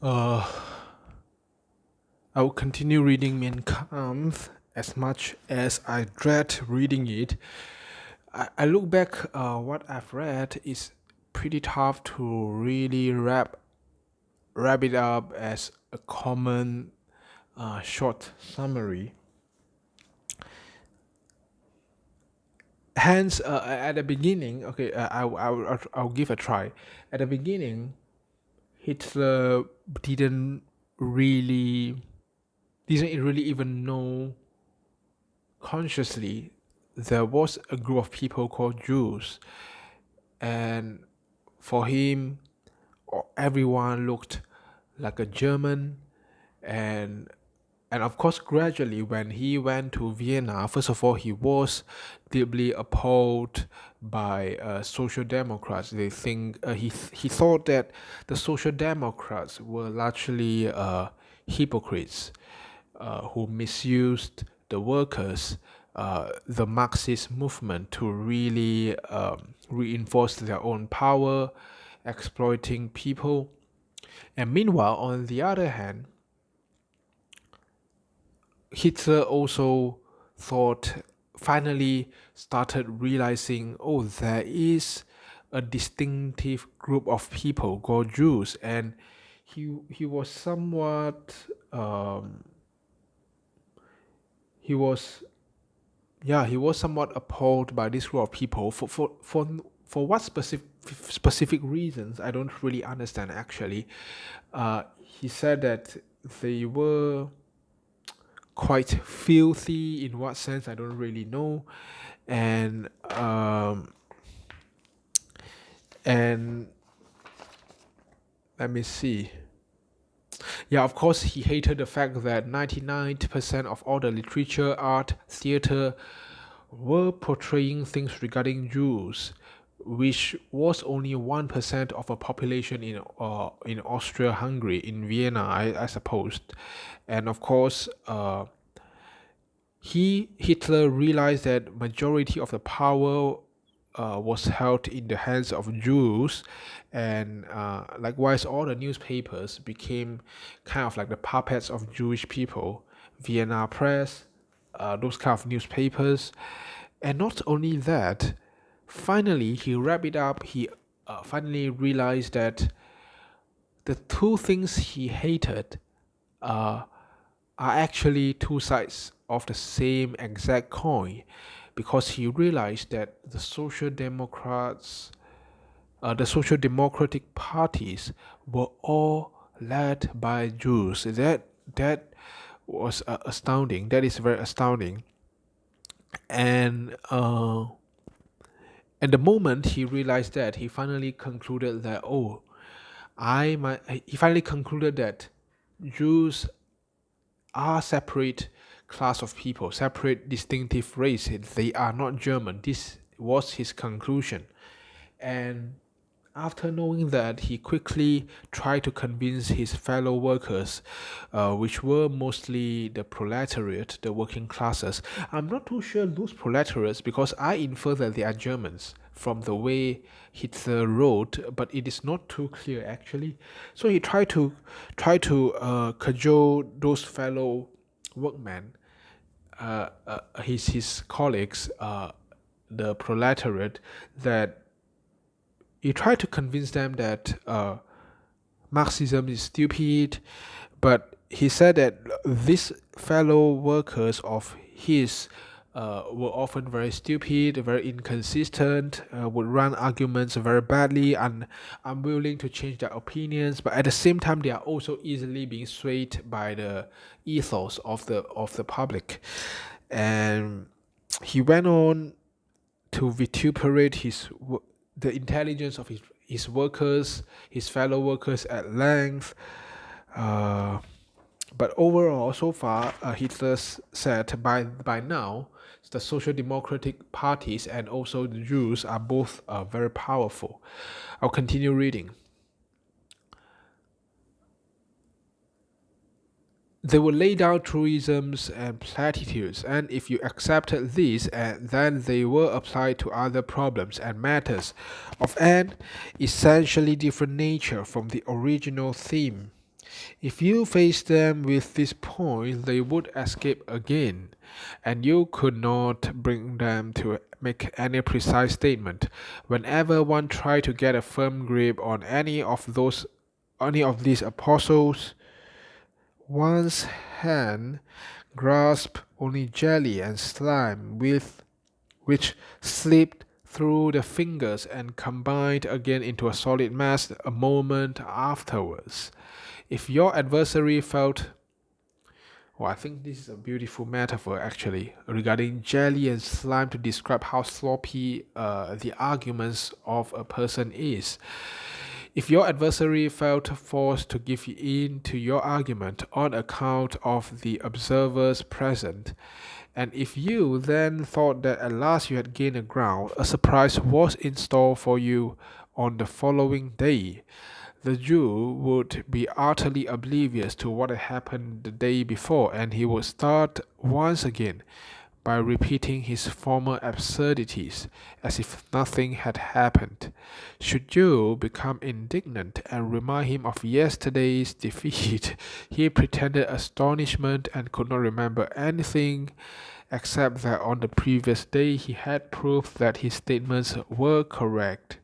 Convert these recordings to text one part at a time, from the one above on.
Uh, I will continue reading Mein Kampf as much as I dread reading it. I look back, what I've read is pretty tough to really wrap it up as a common short summary. Hence, at the beginning, okay, I'll give a try. At the beginning, Hitler didn't really didn't really even know consciously there was a group of people called Jews, and for him, everyone looked like a German, and of course, gradually, when he went to Vienna, first of all, he was deeply appalled by social democrats. They think he thought that the social democrats were largely hypocrites who misused the workers, the Marxist movement, to really reinforce their own power, exploiting people. And meanwhile, on the other hand, Hitler also thought, finally started realizing, oh, there is a distinctive group of people called Jews, and he was somewhat he was he was somewhat appalled by this group of people for what specific reasons I don't really understand actually. He said that they were quite filthy. In what sense, I don't really know. And and let me see. Yeah, of course, he hated the fact that 99% of all the literature, art, theater were portraying things regarding Jews, which was only 1% of a population in Austria-Hungary, in Vienna, I suppose. And of course, Hitler realized that majority of the power was held in the hands of Jews, and likewise all the newspapers became kind of like the puppets of Jewish people. Vienna Press, those kind of newspapers, and not only that. Finally, he wrapped it up. He finally realized that the two things he hated uh, are actually two sides of the same exact coin, because he realized that the social democratic parties were all led by Jews. That was astounding. That is very astounding. And at the moment he realized that, he finally concluded that, oh, he finally concluded that Jews are separate class of people, separate distinctive race. They are not German. This was his conclusion. And after knowing that, he quickly tried to convince his fellow workers, which were mostly the proletariat, the working classes. I'm not too sure those proletariats, because I infer that they are Germans from the way Hitler wrote, but it is not too clear actually. So he tried to cajole those fellow workmen, his colleagues, the proletariat, that he tried to convince them that Marxism is stupid, but he said that these fellow workers of his were often very stupid, very inconsistent, would run arguments very badly, and unwilling to change their opinions. But at the same time, they are also easily being swayed by the ethos of the public. And he went on to vituperate the intelligence of his workers, his fellow workers at length. Uh, but overall, so far, Hitler said by now, the social democratic parties and also the Jews are both very powerful. I'll continue reading. They would lay down truisms and platitudes, and if you accepted these, and then they were applied to other problems and matters of an essentially different nature from the original theme. If you face them with this point, they would escape again, and you could not bring them to make any precise statement. Whenever one tried to get a firm grip on any of these apostles, one's hand grasped only jelly and slime with which slipped through the fingers and combined again into a solid mass a moment afterwards. If your adversary felt, well, I think this is a beautiful metaphor actually regarding jelly and slime to describe how sloppy the arguments of a person is. If your adversary felt forced to give in to your argument on account of the observers present, and if you then thought that at last you had gained a ground, a surprise was in store for you on the following day. The Jew would be utterly oblivious to what had happened the day before, and he would start once again by repeating his former absurdities as if nothing had happened. Should you become indignant and remind him of yesterday's defeat, he pretended astonishment and could not remember anything except that on the previous day he had proved that his statements were correct.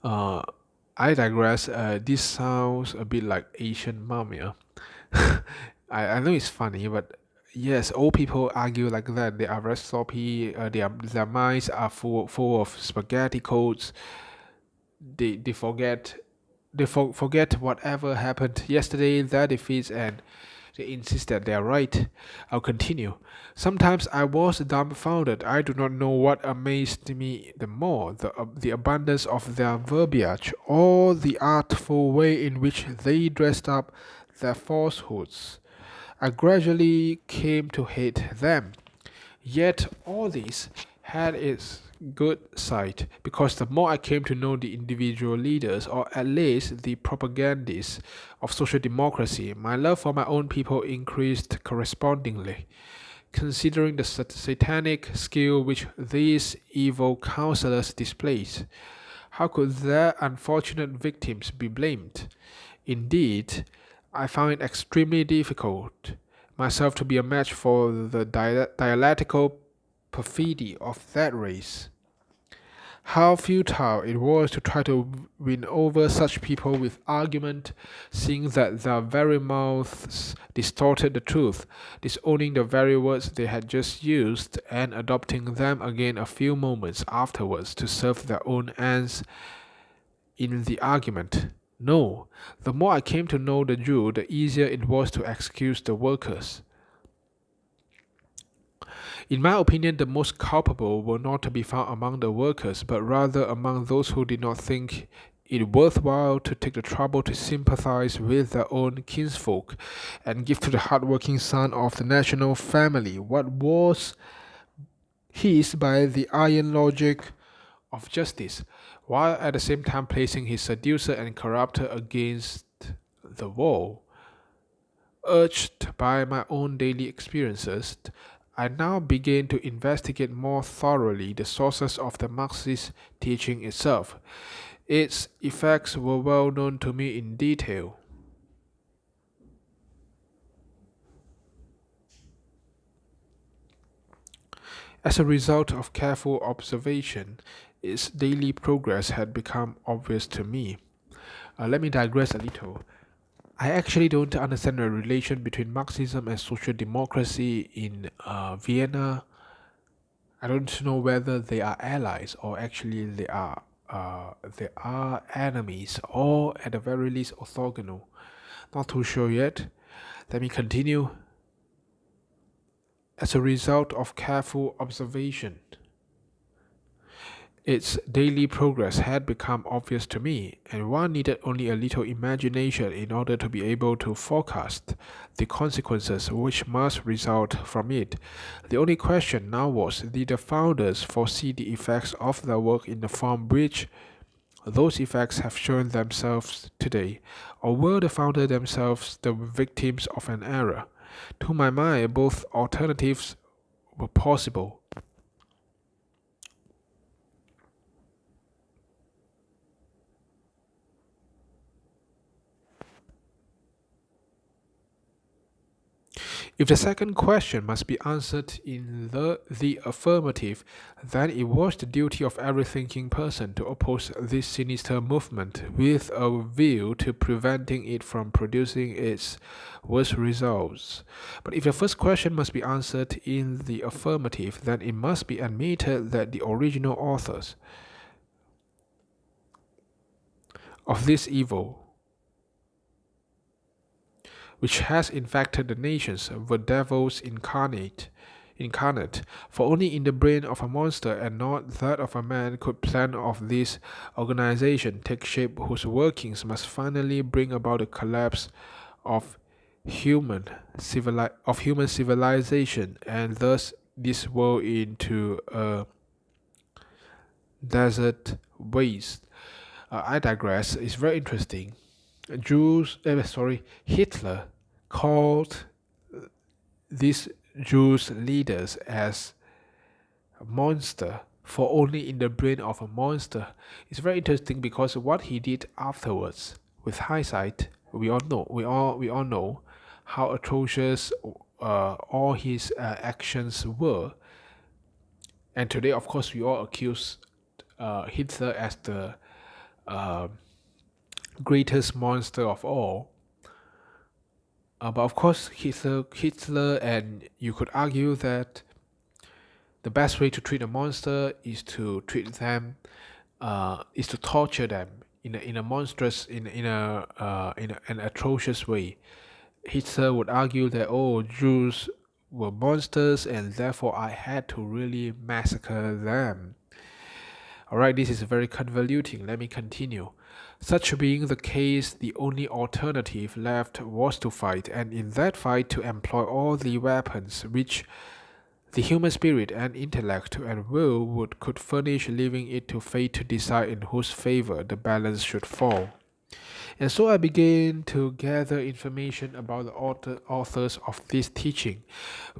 Uh, I digress. This sounds a bit like Asian mafia. I know it's funny, but yes, old people argue like that. They are very sloppy. Their minds are full of spaghetti codes. They forget whatever happened yesterday, their defeats, and they insist that they are right. I'll continue. Sometimes I was dumbfounded. I do not know what amazed me the more, the abundance of their verbiage, or the artful way in which they dressed up their falsehoods. I gradually came to hate them. Yet all this had its good side, because the more I came to know the individual leaders, or at least the propagandists of social democracy, my love for my own people increased correspondingly. Considering the satanic skill which these evil counselors displayed, how could their unfortunate victims be blamed? Indeed, I found it extremely difficult myself to be a match for the dialectical perfidy of that race. How futile it was to try to win over such people with argument, seeing that their very mouths distorted the truth, disowning the very words they had just used, and adopting them again a few moments afterwards to serve their own ends in the argument. No, the more I came to know the Jew, the easier it was to excuse the workers. In my opinion, the most culpable were not to be found among the workers, but rather among those who did not think it worthwhile to take the trouble to sympathize with their own kinsfolk and give to the hard-working son of the national family what was his by the iron logic of justice, while at the same time placing his seducer and corrupter against the wall. Urged by my own daily experiences, I now began to investigate more thoroughly the sources of the Marxist teaching itself. Its effects were well known to me in detail. As a result of careful observation, its daily progress had become obvious to me. Let me digress a little. I actually don't understand the relation between Marxism and social democracy in Vienna. I don't know whether they are allies or actually they are enemies or at the very least orthogonal. Not too sure yet. Let me continue. As a result of careful observation, its daily progress had become obvious to me, and one needed only a little imagination in order to be able to forecast the consequences which must result from it. The only question now was, did the founders foresee the effects of their work in the form which those effects have shown themselves today, or were the founders themselves the victims of an error? To my mind, both alternatives were possible. If the second question must be answered in the affirmative, then it was the duty of every thinking person to oppose this sinister movement with a view to preventing it from producing its worst results. But if the first question must be answered in the affirmative, then it must be admitted that the original authors of this evil, which has infected the nations, were devils incarnate, for only in the brain of a monster and not that of a man could plan of this organization take shape whose workings must finally bring about the collapse of human civilization, and thus this world into a desert waste. I digress. It's very interesting. Hitler called these Jews leaders as a monster, for only in the brain of a monster. It's very interesting because what he did afterwards, with hindsight, we all know how atrocious all his actions were. And today, of course, we all accuse Hitler as the uh, greatest monster of all. But of course, Hitler, and you could argue that the best way to treat a monster is to treat them, is to torture them in a monstrous, in an atrocious way. Hitler would argue that, oh, Jews were monsters and therefore I had to really massacre them. Alright, this is very convoluting. Let me continue. Such being the case, the only alternative left was to fight, and in that fight to employ all the weapons which the human spirit and intellect and will could furnish, leaving it to fate to decide in whose favor the balance should fall. And so I began to gather information about the authors of this teaching,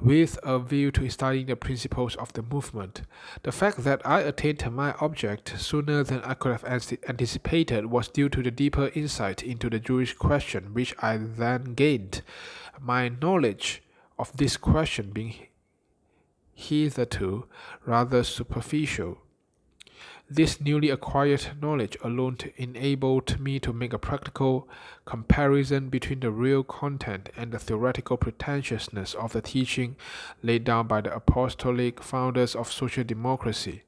with a view to studying the principles of the movement. The fact that I attained my object sooner than I could have anticipated was due to the deeper insight into the Jewish question which I then gained, my knowledge of this question being hitherto rather superficial. This newly acquired knowledge alone enabled me to make a practical comparison between the real content and the theoretical pretentiousness of the teaching laid down by the apostolic founders of social democracy.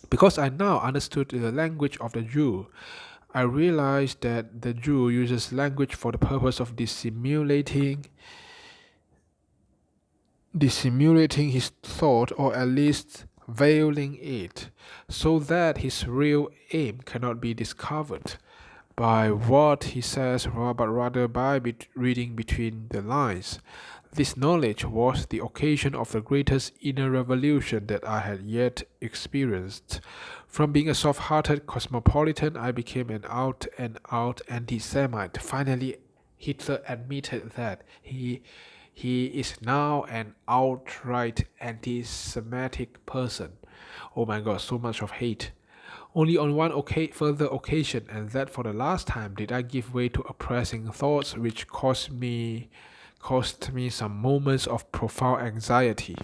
Because I now understood the language of the Jew, I realized that the Jew uses language for the purpose of dissimulating his thought, or at least veiling it, so that his real aim cannot be discovered by what he says, but rather by reading between the lines. This knowledge was the occasion of the greatest inner revolution that I had yet experienced. From being a soft-hearted cosmopolitan, I became an out-and-out anti-Semite. Finally, Hitler admitted that he is now an outright anti-Semitic person. Oh my God, so much of hate. Only on one further occasion, and that for the last time, did I give way to oppressing thoughts which caused me some moments of profound anxiety.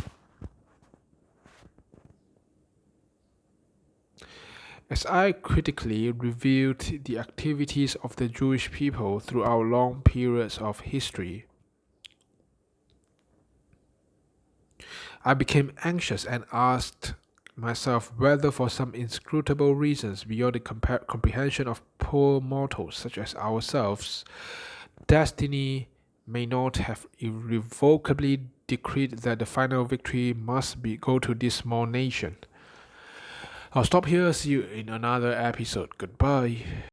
As I critically reviewed the activities of the Jewish people throughout long periods of history, I became anxious and asked myself whether, for some inscrutable reasons beyond the comprehension of poor mortals such as ourselves, destiny may not have irrevocably decreed that the final victory must go to this small nation. I'll stop here. See you in another episode. Goodbye.